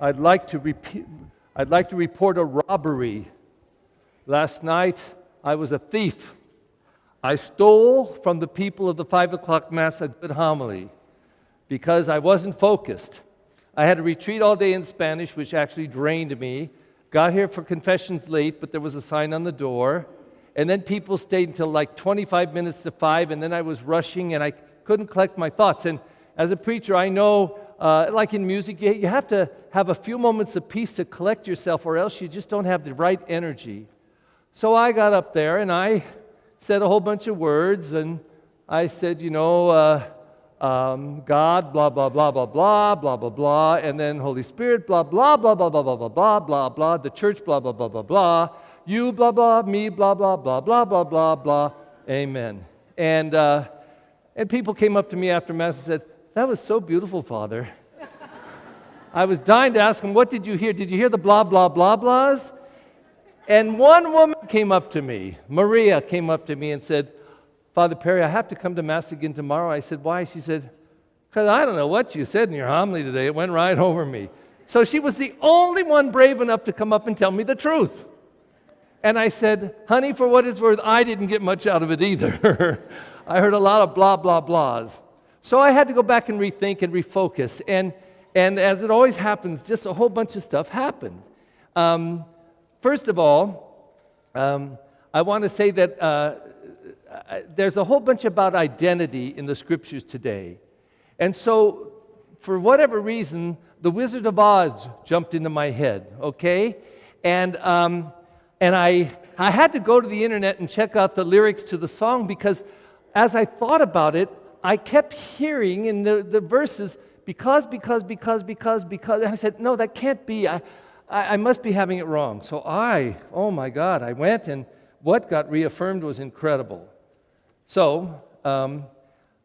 I'd like to report a robbery. Last night, I was a thief. I stole from the people of the 5 o'clock Mass a good homily because I wasn't focused. I had a retreat all day in Spanish, which actually drained me. Got here for confessions late, but there was a sign on the door. And then people stayed until like 25 minutes to 5, and then I was rushing, and I couldn't collect my thoughts. And as a preacher, I know, like in music, you have to have a few moments of peace to collect yourself, or else you just don't have the right energy. So I got up there, and I said a whole bunch of words, and I said, God, blah, blah, blah, blah, blah, blah, blah, blah, and then Holy Spirit, blah, blah, blah, blah, blah, blah, blah, blah, blah, blah, the church, blah, blah, blah, blah, blah, you, blah, blah, me, blah, blah, blah, blah, blah, blah, blah, amen. And people came up to me after Mass and said, that was so beautiful, Father. I was dying to ask them, what did you hear? Did you hear the blah, blah, blah, blahs? And one woman came up to me, Maria came up to me and said, Father Perry, I have to come to Mass again tomorrow. I said, why? She said, because I don't know what you said in your homily today. It went right over me. So she was the only one brave enough to come up and tell me the truth. And I said, honey, for what it's worth, I didn't get much out of it either. I heard a lot of blah, blah, blahs. So I had to go back and rethink and refocus. And as it always happens, just a whole bunch of stuff happened. First of all, I want to say that there's a whole bunch about identity in the Scriptures today. And so, for whatever reason, the Wizard of Oz jumped into my head, okay? And I had to go to the internet and check out the lyrics to the song, because as I thought about it, I kept hearing in the verses, because, and I said, no, that can't be. I must be having it wrong. So oh my God, I went, and what got reaffirmed was incredible. So, I'm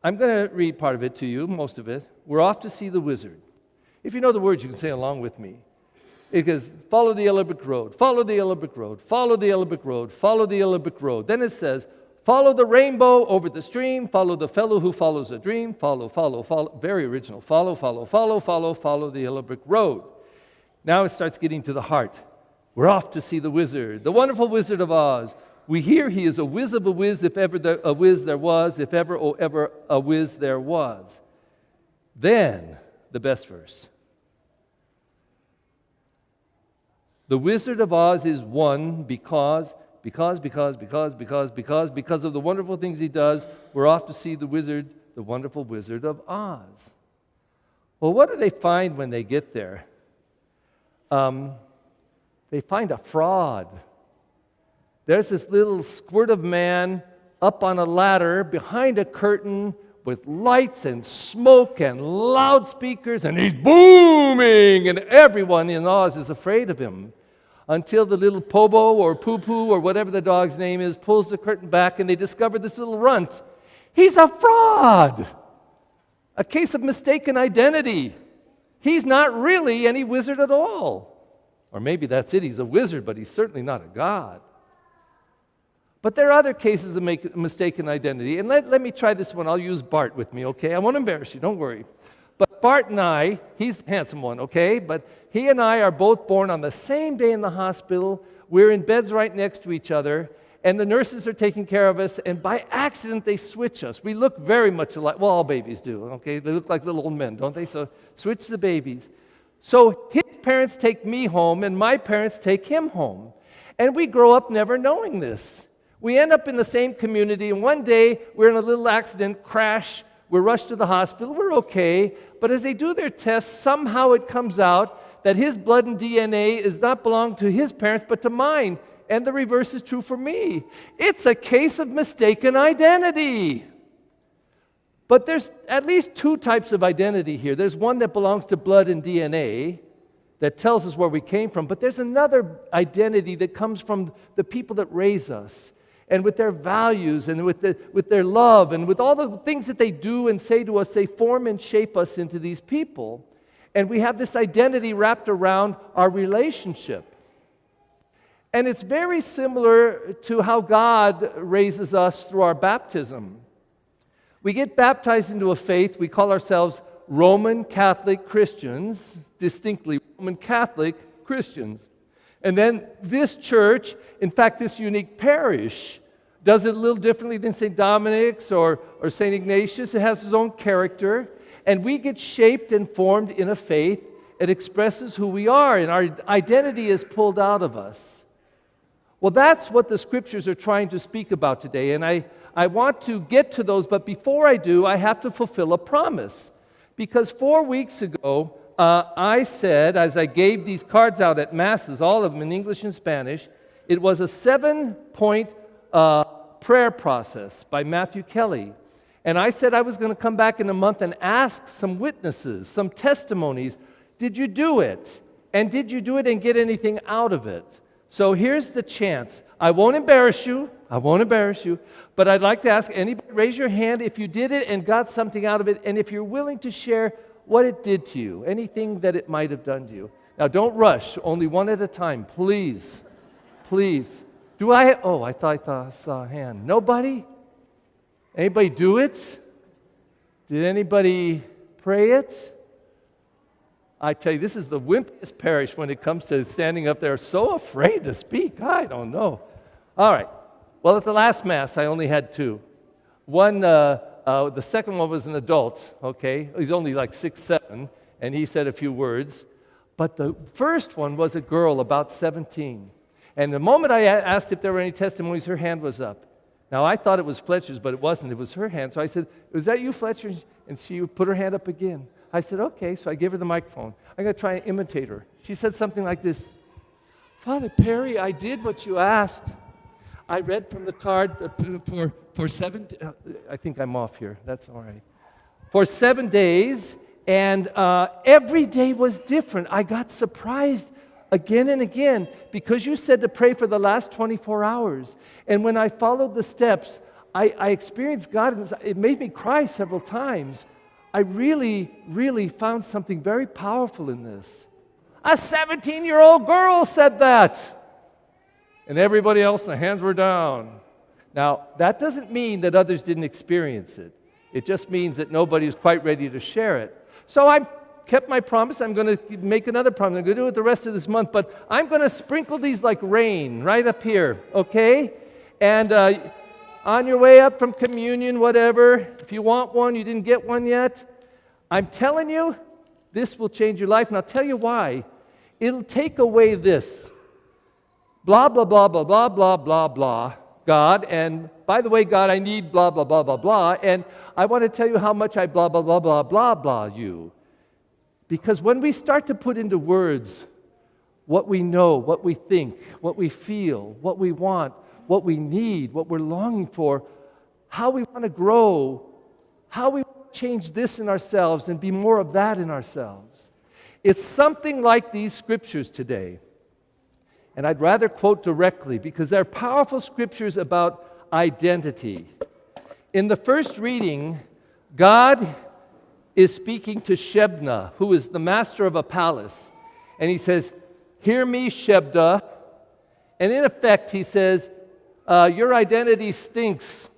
going to read part of it to you, most of it. We're off to see the wizard. If you know the words, you can say along with me. It goes, follow the yellow brick road, follow the yellow brick road, follow the yellow brick road, follow the yellow brick road. Then it says, follow the rainbow over the stream, follow the fellow who follows a dream, follow, very original, follow the yellow brick road. Now it starts getting to the heart. We're off to see the wizard, the wonderful Wizard of Oz. We hear he is a whiz of a whiz, if ever a whiz there was, if ever, oh, ever a whiz there was. Then, the best verse. The Wizard of Oz is one because of the wonderful things he does. We're off to see the wizard, the wonderful Wizard of Oz. Well, what do they find when they get there? They find a fraud. There's this little squirt of man up on a ladder behind a curtain with lights and smoke and loudspeakers, and he's booming, and everyone in Oz is afraid of him. Until the little Pobo or Poo-Poo or whatever the dog's name is pulls the curtain back, and they discover this little runt. He's a fraud! A case of mistaken identity. He's not really any wizard at all. Or maybe that's it, he's a wizard, but he's certainly not a god. But there are other cases of mistaken identity. And let me try this one. I'll use Bart with me, okay? I won't embarrass you, don't worry. But Bart and I, he's the handsome one, okay? But he and I are both born on the same day in the hospital. We're in beds right next to each other, and the nurses are taking care of us, and by accident they switch us. We look very much alike. Well, all babies do, okay? They look like little old men, don't they? So switch the babies. So his parents take me home, and my parents take him home. And we grow up never knowing this. We end up in the same community, and one day we're in a little accident, crash, we're rushed to the hospital, we're okay, but as they do their tests, somehow it comes out that his blood and DNA does not belong to his parents, but to mine, and the reverse is true for me. It's a case of mistaken identity. But there's at least two types of identity here. There's one that belongs to blood and DNA, that tells us where we came from, but there's another identity that comes from the people that raise us, and with their values, and with their love, and with all the things that they do and say to us, they form and shape us into these people. And we have this identity wrapped around our relationship. And it's very similar to how God raises us through our baptism. We get baptized into a faith, we call ourselves Roman Catholic Christians, distinctly Roman Catholic Christians. And then this church, in fact, this unique parish, does it a little differently than St. Dominic's or St. Ignatius. It has its own character. And we get shaped and formed in a faith. It expresses who we are, and our identity is pulled out of us. Well, that's what the Scriptures are trying to speak about today. And I want to get to those, but before I do, I have to fulfill a promise. Because 4 weeks ago, I said, as I gave these cards out at Masses, all of them in English and Spanish, it was a 7-point prayer process by Matthew Kelly. And I said I was going to come back in a month and ask some witnesses, some testimonies. Did you do it? And did you do it and get anything out of it? So here's the chance. I won't embarrass you. But I'd like to ask anybody, raise your hand if you did it and got something out of it, and if you're willing to share what it did to you, anything that it might have done to you. Now, don't rush. Only one at a time, please. Please. I thought I saw a hand. Nobody? Anybody do it? Did anybody pray it? I tell you, this is the wimpiest parish when it comes to standing up there, so afraid to speak. I don't know. All right. Well, at the last Mass, I only had 2. One, the second one was an adult, okay? He's only like 6, 7, and he said a few words. But the first one was a girl about 17. And the moment I asked if there were any testimonies, her hand was up. Now, I thought it was Fletcher's, but it wasn't. It was her hand. So I said, "Was that you, Fletcher?" And she put her hand up again. I said, "Okay." So I gave her the microphone. I'm going to try and imitate her. She said something like this: "Father Perry, I did what you asked. I read from the card for 7 days. I think I'm off here. That's all right. For 7 days, and every day was different. I got surprised again and again because you said to pray for the last 24 hours. And when I followed the steps, I experienced God, and it made me cry several times. I really, really found something very powerful in this." A 17-year-old girl said that. And everybody else, the hands were down. Now, that doesn't mean that others didn't experience it. It just means that nobody was quite ready to share it. So I kept my promise. I'm going to make another promise. I'm going to do it the rest of this month, but I'm going to sprinkle these like rain right up here, okay? And on your way up from communion, whatever, if you want one, you didn't get one yet, I'm telling you, this will change your life, and I'll tell you why. It'll take away this. Blah, blah, blah, blah, blah, blah, blah, blah, God, and by the way, God, I need blah, blah, blah, blah, blah, and I want to tell you how much I blah, blah, blah, blah, blah, blah you. Because when we start to put into words what we know, what we think, what we feel, what we want, what we need, what we're longing for, how we want to grow, how we want to change this in ourselves and be more of that in ourselves. It's something like these scriptures today. And I'd rather quote directly because they're powerful scriptures about identity. In the first reading, God is speaking to Shebna, who is the master of a palace. And he says, "Hear me, Shebna." And in effect, he says, your identity stinks.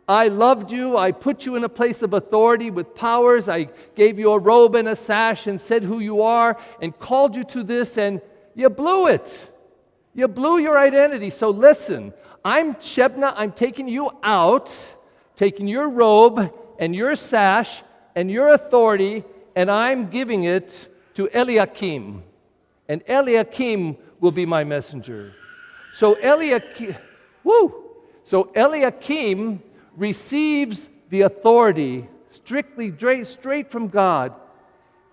I loved you. I put you in a place of authority with powers. I gave you a robe and a sash and said who you are and called you to this, and you blew it. You blew your identity. So listen, I'm Shebna. I'm taking you out, taking your robe and your sash and your authority, and I'm giving it to Eliakim. And Eliakim will be my messenger. So Eliakim receives the authority strictly straight from God,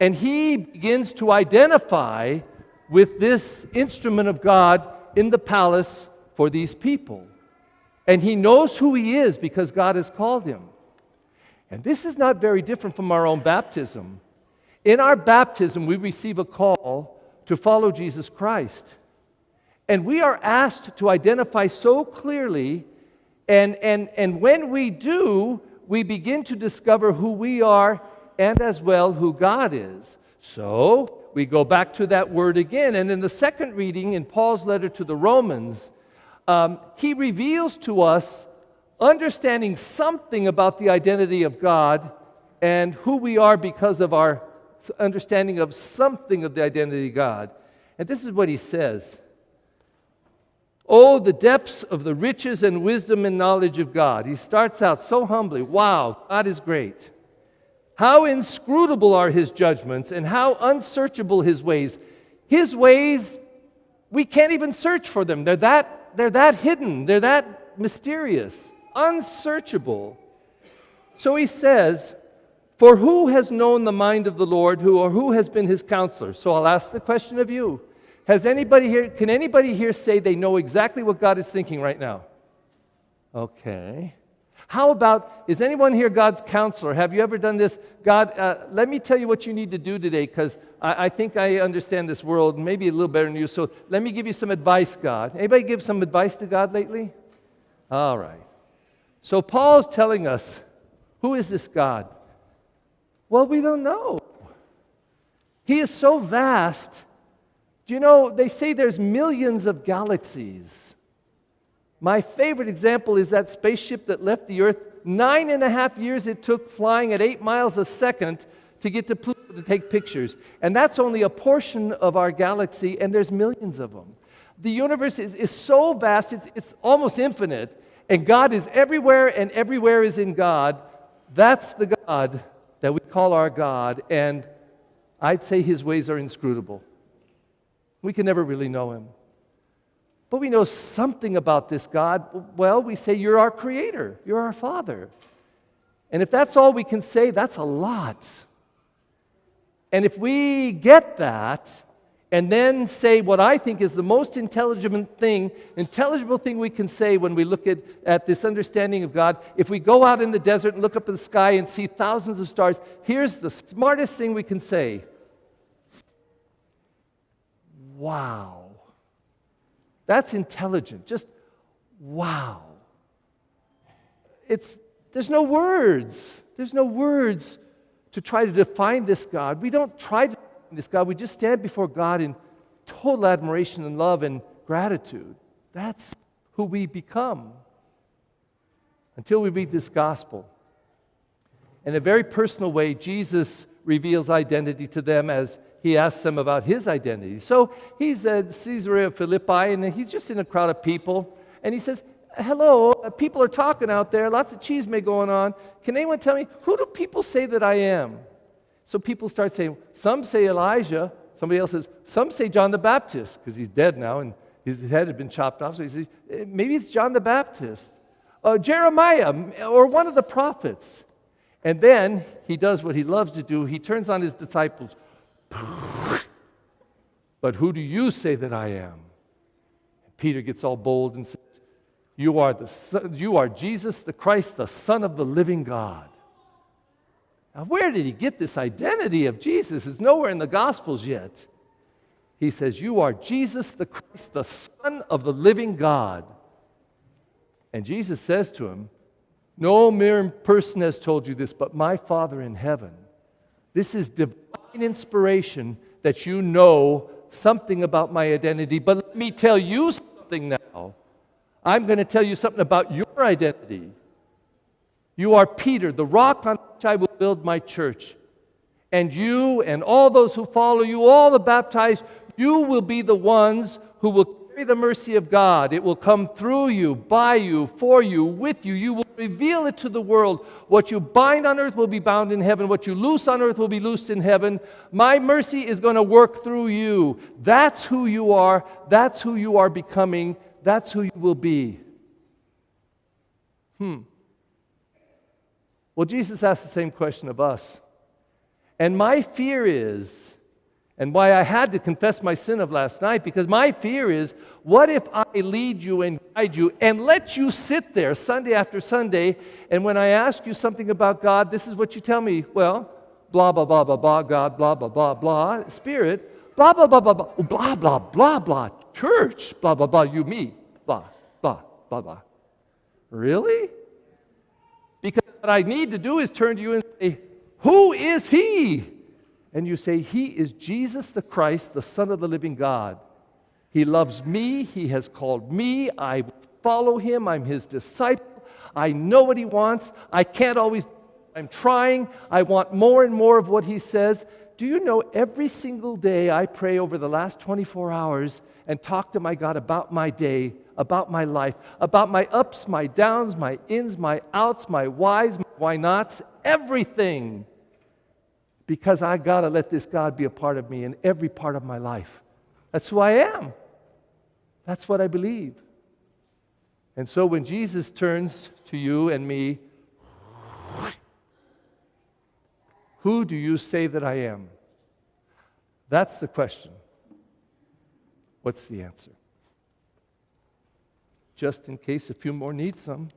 and he begins to identify with this instrument of God in the palace for these people. And he knows who he is because God has called him. And this is not very different from our own baptism. In our baptism, we receive a call to follow Jesus Christ. And we are asked to identify so clearly, and when we do, we begin to discover who we are and as well who God is. So we go back to that word again. And in the second reading in Paul's letter to the Romans, he reveals to us understanding something about the identity of God and who we are because of our understanding of something of the identity of God. And this is what he says. Oh, the depths of the riches and wisdom and knowledge of God. He starts out so humbly. Wow, God is great. How inscrutable are his judgments and how unsearchable his ways. His ways, we can't even search for them. They're that hidden. They're that mysterious, unsearchable. So he says, for who has known the mind of the Lord, or who has been his counselor? So I'll ask the question of you. Can anybody here say they know exactly what God is thinking right now? Okay. How about, is anyone here God's counselor? Have you ever done this? God, let me tell you what you need to do today, because I think I understand this world maybe a little better than you, so let me give you some advice, God. Anybody give some advice to God lately? All right. So Paul's telling us, who is this God? Well, we don't know. He is so vast. Do you know, they say there's millions of galaxies. My favorite example is that spaceship that left the Earth. 9.5 years it took flying at 8 miles a second to get to Pluto to take pictures. And that's only a portion of our galaxy, and there's millions of them. The universe is so vast, it's almost infinite, and God is everywhere, and everywhere is in God. That's the God that we call our God, and I'd say his ways are inscrutable. We can never really know him. But we know something about this God. Well, we say, you're our creator. You're our Father. And if that's all we can say, that's a lot. And if we get that, and then say what I think is the most intelligible thing we can say when we look at this understanding of God, if we go out in the desert and look up at the sky and see thousands of stars, here's the smartest thing we can say. Wow. That's intelligent. Just wow. There's no words. There's no words to try to define this God. We don't try to define this God. We just stand before God in total admiration and love and gratitude. That's who we become until we read this gospel. In a very personal way, Jesus reveals identity to them as he asks them about his identity. So he's at Caesarea Philippi, and he's just in a crowd of people, and he says, hello, people are talking out there, lots of chisme going on. Can anyone tell me, who do people say that I am? So people start saying, some say Elijah. Somebody else says, some say John the Baptist, because he's dead now, and his head had been chopped off. So he says, maybe it's John the Baptist. Jeremiah, or one of the prophets. And then he does what he loves to do. He turns on his disciples. But who do you say that I am? And Peter gets all bold and says, you are Jesus the Christ, the Son of the living God. Now, where did he get this identity of Jesus? It's nowhere in the Gospels yet. He says, you are Jesus the Christ, the Son of the living God. And Jesus says to him, no mere person has told you this, but my Father in heaven. This is divine inspiration that you know something about my identity. But let me tell you something now. I'm going to tell you something about your identity. You are Peter, the rock on which I will build my church. And you and all those who follow you, all the baptized, you will be the ones who will carry the mercy of God. It will come through you, by you, for you, with you. You will reveal it to the world. What you bind on earth will be bound in heaven. What you loose on earth will be loosed in heaven. My mercy is going to work through you. That's who you are. That's who you are becoming. That's who you will be. Well, Jesus asked the same question of us. And my fear is, and why I had to confess my sin of last night, because my fear is, what if I lead you and guide you and let you sit there Sunday after Sunday, and when I ask you something about God, this is what you tell me, well, blah, blah, blah, blah, blah, God, blah, blah, blah, blah, Spirit, blah, blah, blah, blah, blah, blah, blah, blah, blah, church, blah, blah, blah, you, me, blah, blah, blah, blah. Really? Because what I need to do is turn to you and say, who is he? And you say, he is Jesus the Christ, the Son of the living God. He loves me. He has called me. I follow him. I'm his disciple. I know what he wants. I can't always, I'm trying. I want more and more of what he says. Do you know every single day I pray over the last 24 hours and talk to my God about my day, about my life, about my ups, my downs, my ins, my outs, my whys, my why nots, everything. Because I got to let this God be a part of me in every part of my life. That's who I am. That's what I believe. And so when Jesus turns to you and me, who do you say that I am? That's the question. What's the answer? Just in case a few more need some.